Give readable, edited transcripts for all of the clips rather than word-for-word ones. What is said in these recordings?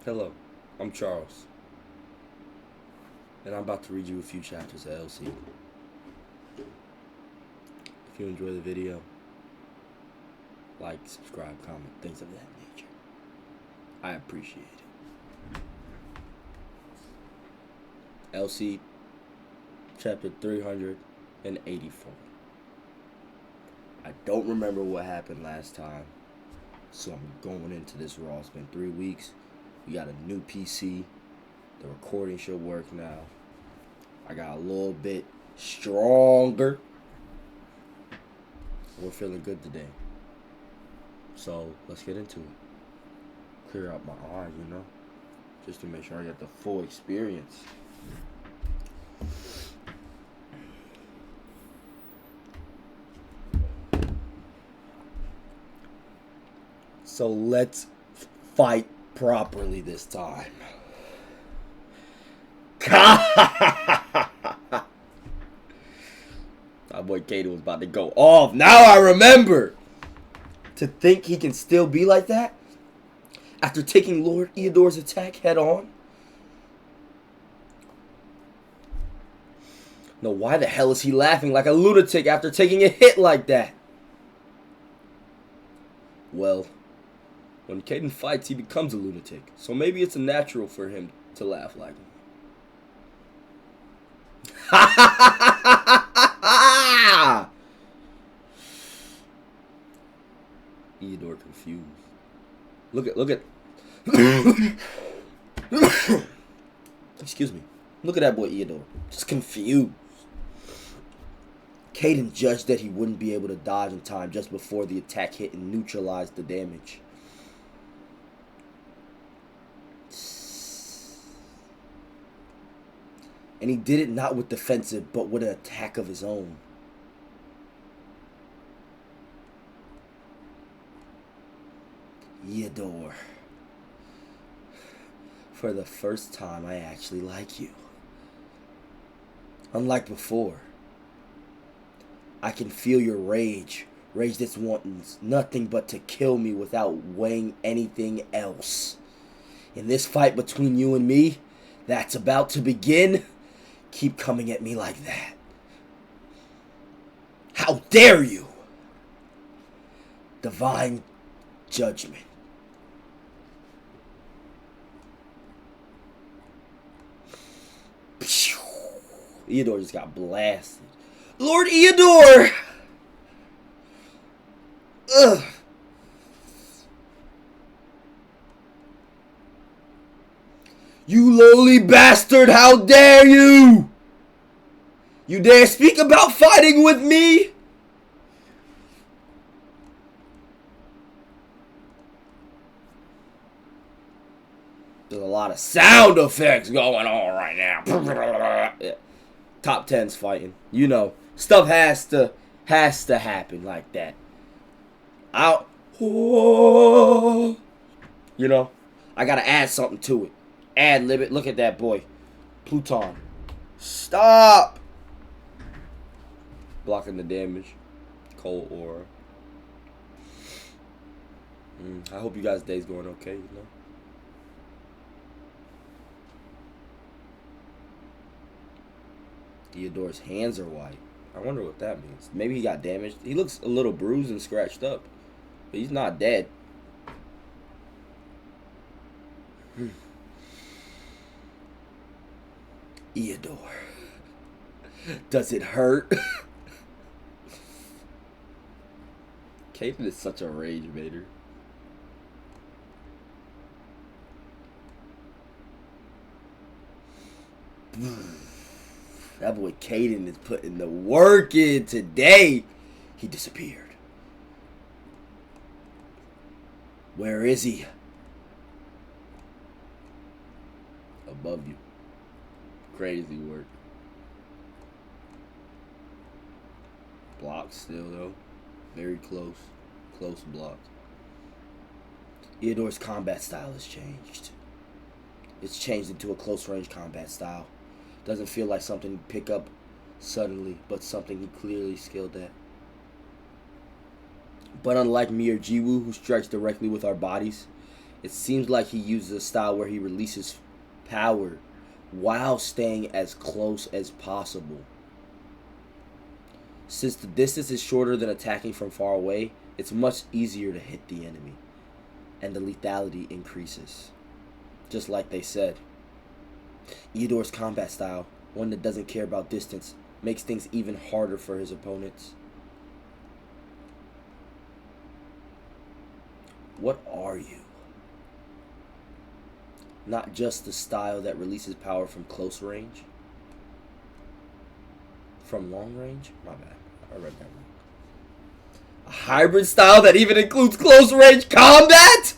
Hello, I'm Charles, and I'm about to read you a few chapters of Eleceed. If you enjoy the video, like, subscribe, comment, things of that nature. I appreciate it. Eleceed, chapter 384. I don't remember what happened last time, so I'm going into this raw. It's been 3 weeks. We got a new PC. The recording should work now. I got a little bit stronger. We're feeling good today. So let's get into it. Clear out my eyes, just to make sure I get the full experience. So let's fight properly this time. My boy Kato was about to go off. Now I remember. To think he can still be like that? After taking Lord Eodor's attack head on? No, why the hell is he laughing like a lunatic after taking a hit like that? Well, when Caden fights, he becomes a lunatic. So maybe it's a natural for him to laugh like him. Eodor confused. Look at. Excuse me. Look at that boy Eodor. Just confused. Caden judged that he wouldn't be able to dodge in time just before the attack hit and neutralized the damage. And he did it not with defensive, but with an attack of his own. Eodor. For the first time, I actually like you. Unlike before. I can feel your rage. Rage that's wanting nothing but to kill me without weighing anything else. In this fight between you and me, that's about to begin, keep coming at me like that. How dare you! Divine judgment. Eodor just got blasted. Lord Eodor! Ugh. You lowly bastard, how dare you! You dare speak about fighting with me? There's a lot of sound effects going on right now. Yeah. Top 10's fighting. Stuff has to happen like that. I gotta add something to it. Ad lib it. Look at that boy. Pluton. Stop! Blocking the damage. Cold aura. I hope you guys' day's going okay, Eodor's hands are white. I wonder what that means. Maybe he got damaged. He looks a little bruised and scratched up. But he's not dead. Eodor. Does it hurt? Caden is such a rage baiter. That boy Caden is putting the work in today. He disappeared. Where is he? Above you. Crazy work. Blocked still though. Very close. Close blocked. Eodor's combat style has changed. It's changed into a close range combat style. Doesn't feel like something you pick up suddenly, but something he clearly skilled at. But unlike me or Jiwoo, who strikes directly with our bodies, It seems like he uses a style where he releases power while staying as close as possible. Since the distance is shorter than attacking from far away, it's much easier to hit the enemy, and the lethality increases. Just like they said. Eudor's combat style, one that doesn't care about distance, makes things even harder for his opponents. What are you? Not just the style that releases power from close range? From long range? My bad. I read that wrong. A hybrid style that even includes close range combat?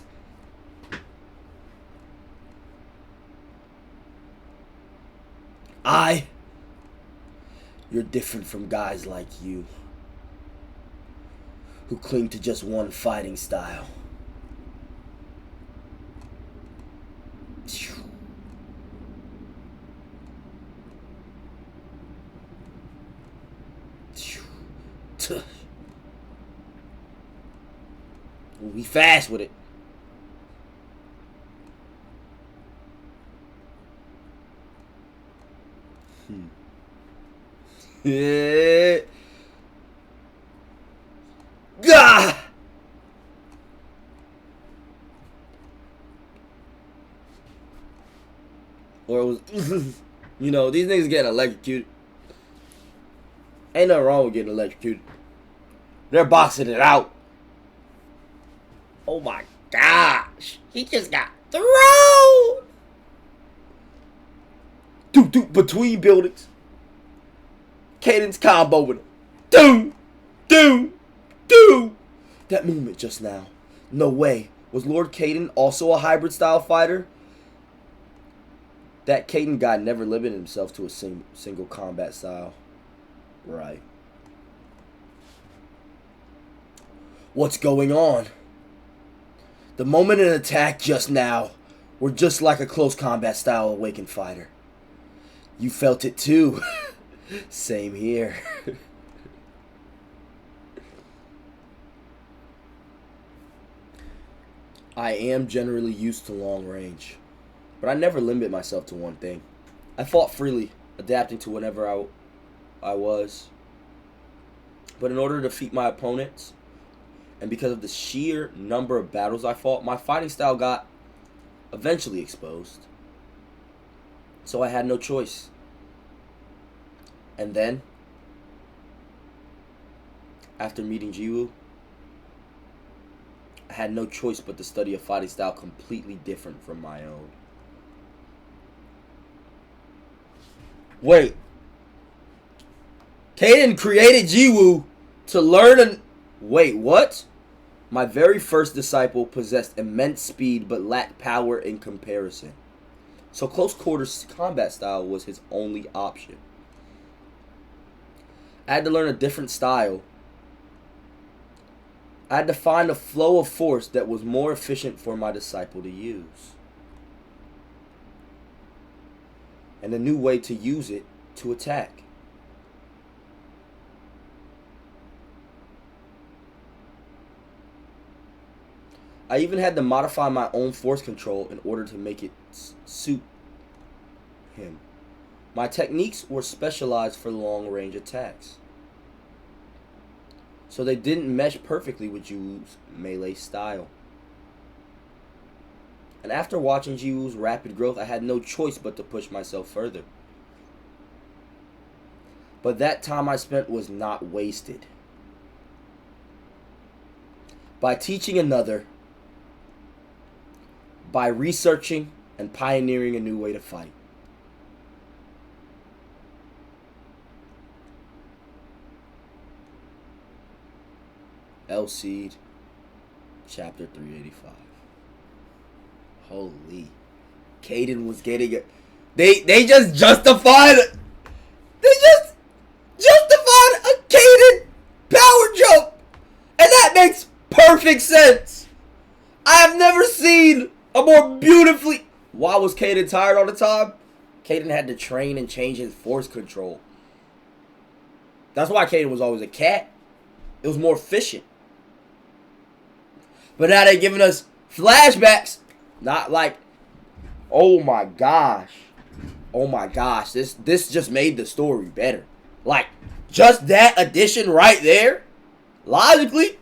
You're different from guys like you, who cling to just one fighting style. We fast with it. Yeah. Gah! Or it was, you know, these niggas getting electrocuted. Ain't nothing wrong with getting electrocuted. They're boxing it out. Oh my gosh. He just got thrown. Dude, between buildings. Caden's combo with him. Dude. That movement just now. No way. Was Lord Caden also a hybrid style fighter? That Caden guy never limited himself to a single combat style. Right. What's going on? The moment and attack just now were just like a close combat style awakened fighter. You felt it too. Same here. I am generally used to long range, but I never limit myself to one thing. I fought freely, adapting to whatever I was. But in order to defeat my opponents, and because of the sheer number of battles I fought, my fighting style got eventually exposed. So I had no choice. And then, after meeting Jiwoo, I had no choice but to study a fighting style completely different from my own. Wait. Caden created Jiwoo to learn Wait, what? My very first disciple possessed immense speed but lacked power in comparison. So close quarters combat style was his only option. I had to learn a different style. I had to find a flow of force that was more efficient for my disciple to use. And a new way to use it to attack. I even had to modify my own force control in order to make it suit him. My techniques were specialized for long-range attacks, so they didn't mesh perfectly with Jiwoo's melee style. And after watching Jiwoo's rapid growth, I had no choice but to push myself further. But that time I spent was not wasted. By teaching another, by researching and pioneering a new way to fight. Eleceed, chapter 385. Holy. Caden was getting it. They just justified it. They just justified a Caden power jump. And that makes perfect sense. I have never seen a more beautifully... Why was Caden tired all the time? Caden had to train and change his force control. That's why Caden was always a cat. It was more efficient. But now they're giving us flashbacks Not like, oh my gosh. Oh my gosh. This just made the story better. Like, just that addition right there, logically,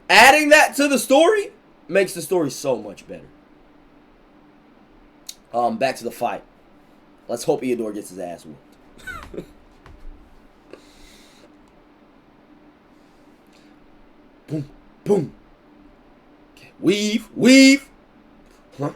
adding that to the story makes the story so much better. Back to the fight. Let's hope Eodor gets his ass whooped. Boom, boom. Okay. Weave. Huh?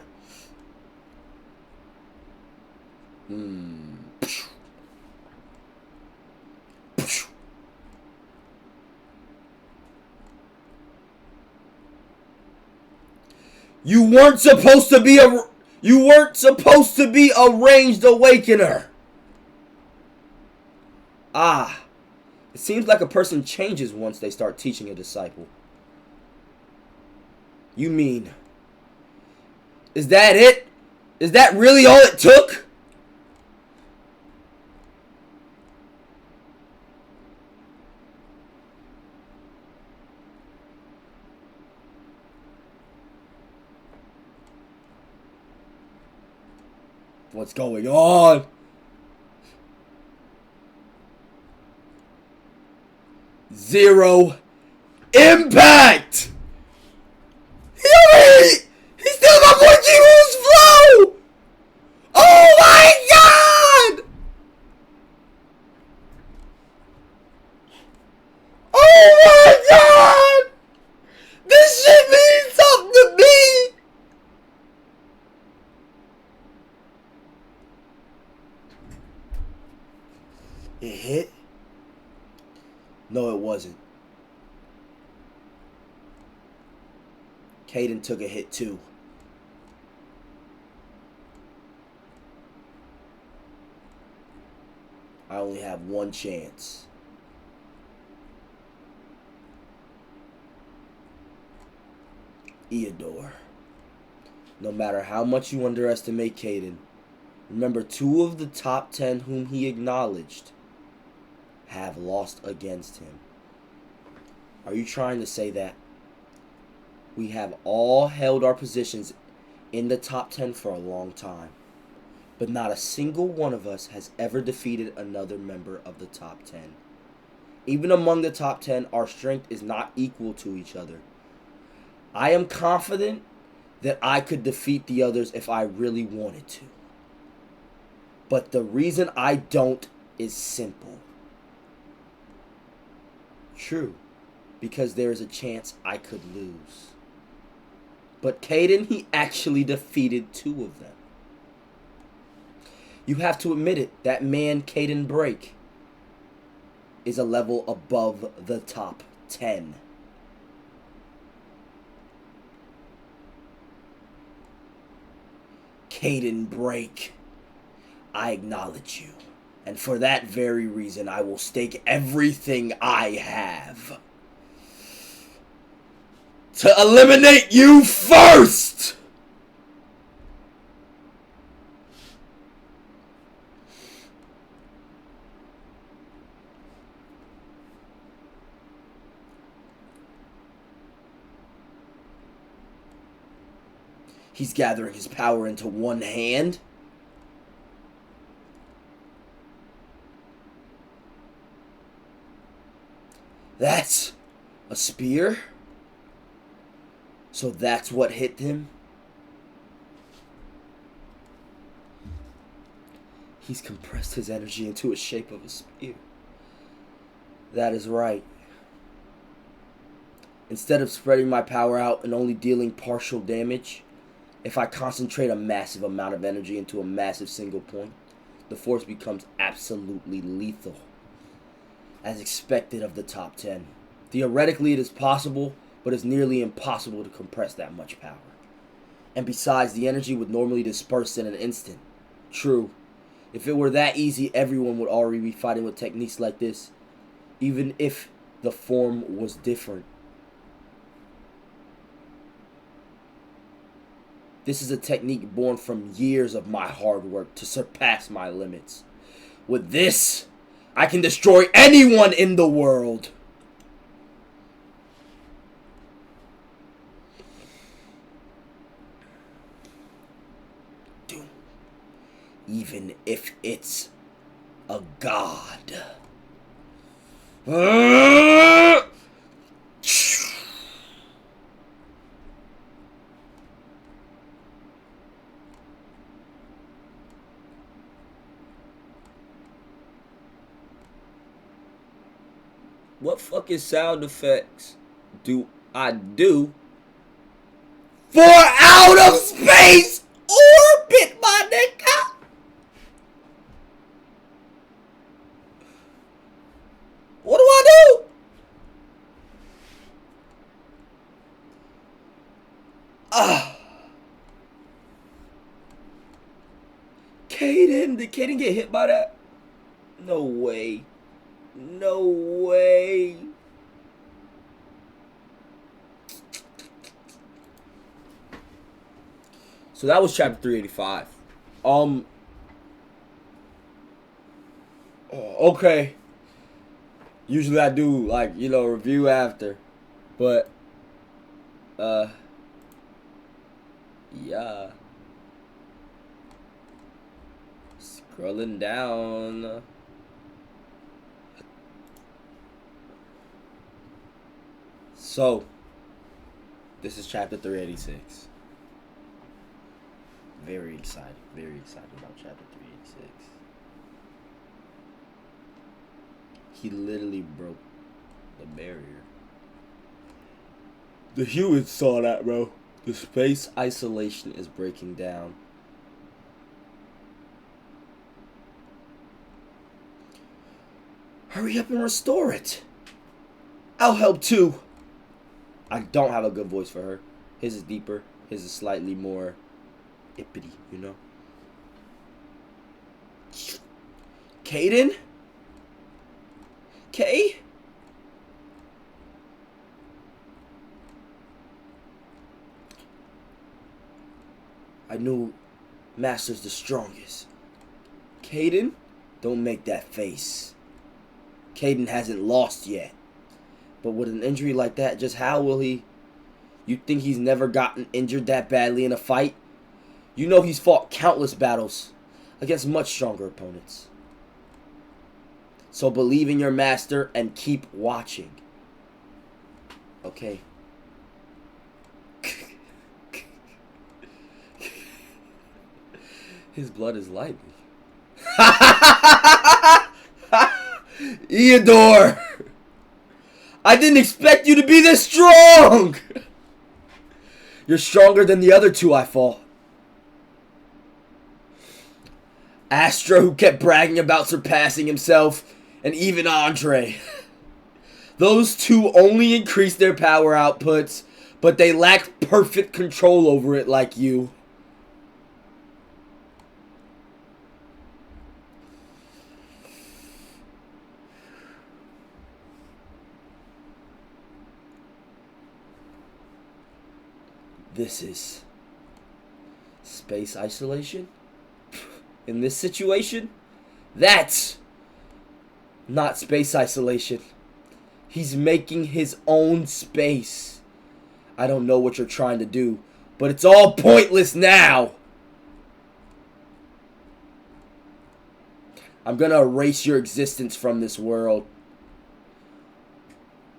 You weren't supposed to be a ranged awakener. Ah. It seems like a person changes once they start teaching a disciple. You mean, is that it? Is that really all it took? What's going on? Zero impact! He still got more G-Moves flow! Oh my god! Oh my god! This shit means something to me! It hit? No, it wasn't. Caden took a hit too. I only have one chance. Eodor. No matter how much you underestimate Caden, remember 2 of the top 10 whom he acknowledged have lost against him. Are you trying to say that we have all held our positions in the top 10 for a long time, but not a single one of us has ever defeated another member of the top 10? Even among the top 10, our strength is not equal to each other. I am confident that I could defeat the others if I really wanted to. But the reason I don't is simple. True, because there is a chance I could lose. But Caden, he actually defeated 2 of them. You have to admit it, that man Caden Break is a level above the top 10. Caden Break, I acknowledge you. And for that very reason, I will stake everything I have to eliminate you first! He's gathering his power into one hand. That's a spear? So that's what hit him? He's compressed his energy into a shape of a spear. That is right. Instead of spreading my power out and only dealing partial damage, if I concentrate a massive amount of energy into a massive single point, the force becomes absolutely lethal. As expected of the top 10. Theoretically, it is possible, but it's nearly impossible to compress that much power. And besides, the energy would normally disperse in an instant. True, if it were that easy, everyone would already be fighting with techniques like this, even if the form was different. This is a technique born from years of my hard work to surpass my limits. With this, I can destroy anyone in the world. even if it's a god. What fucking sound effects do I do for out of space orbit, my nigga? What do I do? Caden, did Caden get hit by that? No way. No way. So that was chapter 385. Okay. Usually I do, like, you know, review after. But, yeah. Scrolling down. So, this is chapter 386. Very excited about chapter 386. He literally broke the barrier. The humans saw that, bro. The space isolation is breaking down. Hurry up and restore it. I'll help too. I don't have a good voice for her. His is deeper. His is slightly more ippity, you know? Caden? Kay? I knew Master's the strongest. Caden? Don't make that face. Caden hasn't lost yet. But with an injury like that, just how will he? You think he's never gotten injured that badly in a fight? You know he's fought countless battles against much stronger opponents. So believe in your master and keep watching. Okay. His blood is lively. Eodor! I didn't expect you to be this strong! You're stronger than the other two I fought. Astra, who kept bragging about surpassing himself, and even Andre. Those two only increased their power outputs, but they lacked perfect control over it like you. This is space isolation? In this situation? That's not space isolation. He's making his own space. I don't know what you're trying to do, but it's all pointless now. I'm gonna erase your existence from this world.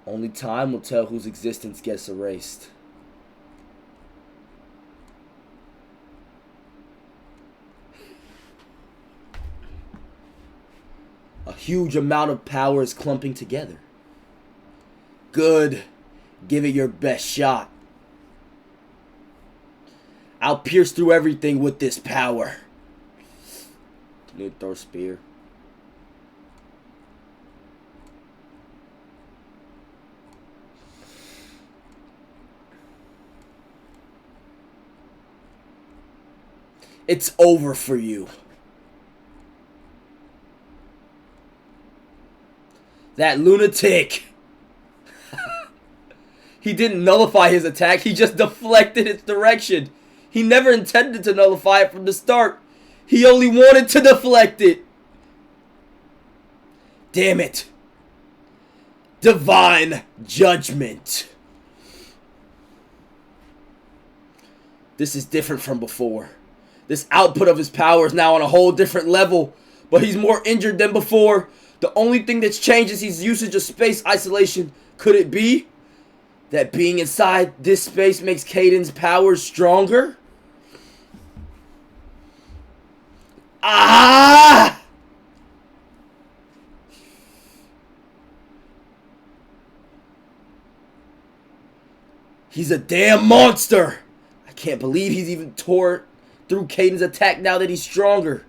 Only time will tell whose existence gets erased. A huge amount of power is clumping together. Good. Give it your best shot. I'll pierce through everything with this power. Need to throw a spear. It's over for you. That lunatic. He didn't nullify his attack. He just deflected its direction. He never intended to nullify it from the start. He only wanted to deflect it. Damn it. Divine judgment. This is different from before. This output of his power is now on a whole different level, but he's more injured than before. The only thing that's changed is his usage of space isolation. Could it be that being inside this space makes Caden's powers stronger? Ah! He's a damn monster! I can't believe he's even tore through Caden's attack now that he's stronger.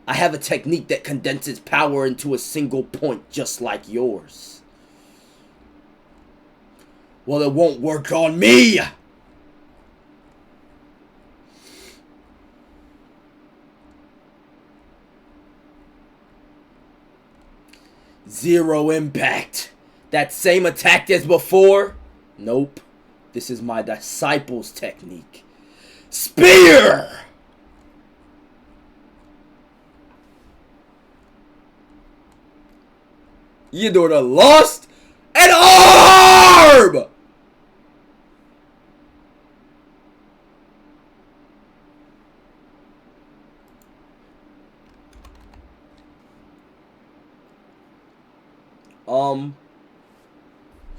I have a technique that condenses power into a single point just like yours. Well, it won't work on me! Zero impact. That same attack as before? Nope. This is my disciple's technique. Spear! Eudora lost an arm!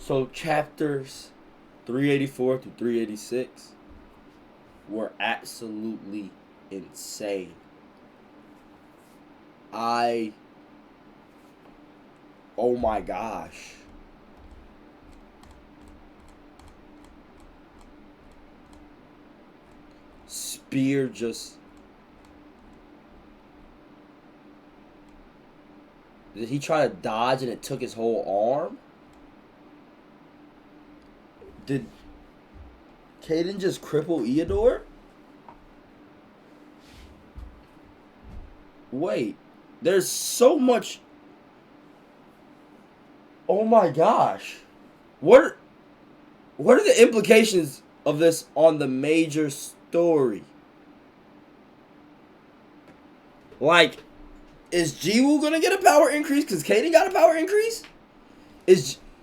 So chapters 384 to 386 were absolutely insane. Oh my gosh. Spear just... Did he try to dodge and it took his whole arm? Did Caden just cripple Eudora? Wait, there's so much... Oh my gosh. What are the implications of this on the major story? Like, is Jiwoo gonna get a power increase because Caden got a power increase?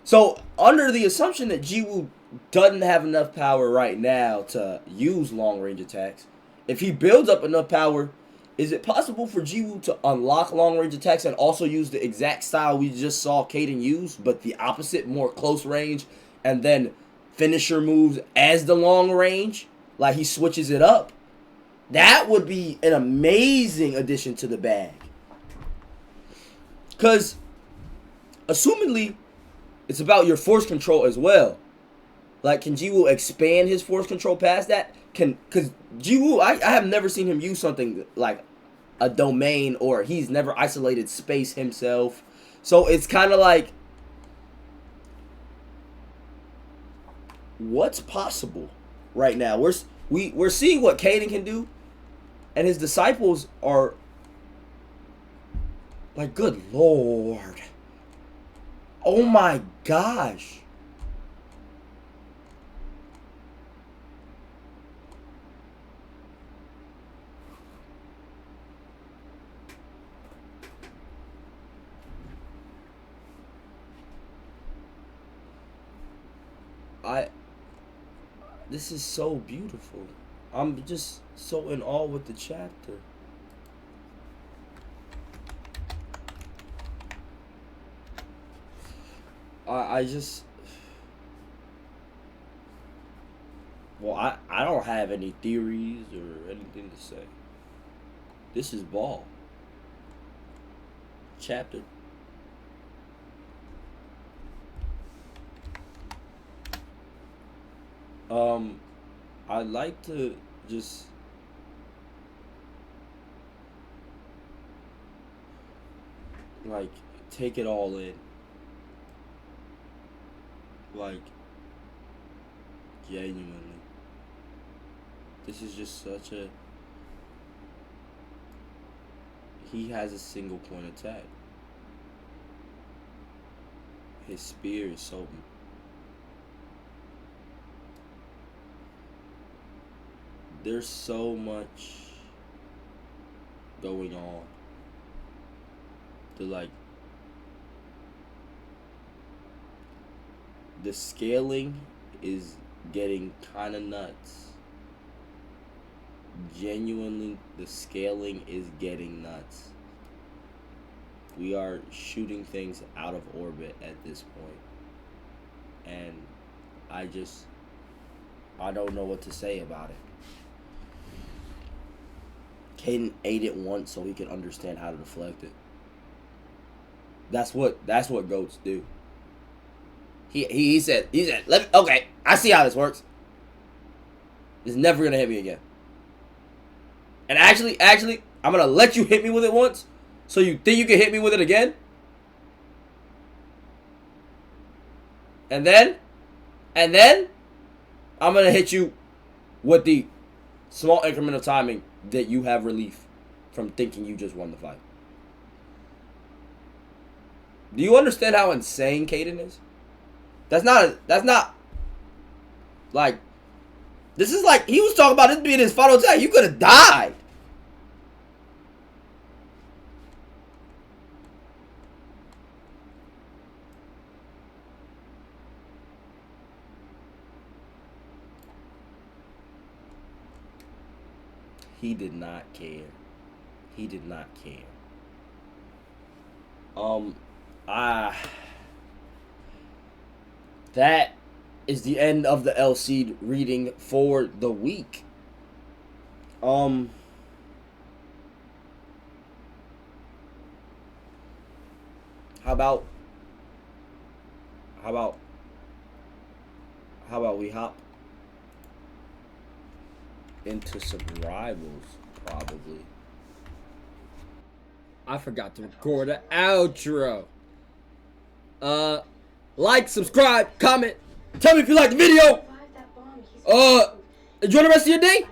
So under the assumption that Jiwoo doesn't have enough power right now to use long range attacks, if he builds up enough power, is it possible for Jiwoo to unlock long range attacks and also use the exact style we just saw Caden use, but the opposite, more close range, and then finisher moves as the long range? Like he switches it up. That would be an amazing addition to the bag. Because, assumedly, it's about your force control as well. Like, can Jiwoo expand his force control past that? Because Jiwoo, I have never seen him use something like a domain, or he's never isolated space himself. So it's kind of like, what's possible right now? We're seeing what Caden can do, and his disciples are like, good lord. Oh my gosh. This is so beautiful. I'm just so in awe with the chapter. I just... Well, I don't have any theories or anything to say. This is ball. Chapter. I'd like to just... like, take it all in. Like, genuinely. This is just such a... He has a single point attack. His spear is so... There's so much going on. The scaling is getting kind of nuts. genuinely, the scaling is getting nuts. We are shooting things out of orbit at this point. And I don't know what to say about it. Caden ate it once so he could understand how to deflect it. That's what goats do. He said, okay, I see how this works. It's never gonna hit me again. And actually, I'm gonna let you hit me with it once, so you think you can hit me with it again. And then I'm gonna hit you with the small increment of timing that you have relief from thinking you just won the fight. Do you understand how insane Caden is? That's not like, this is like, he was talking about this being his final attack. You could have died. He did not care. He did not care. That is the end of the Eleceed reading for the week. How about we hop into some rivals, probably. I forgot to record an outro. Like, subscribe, comment, tell me if you like the video. Enjoy the rest of your day.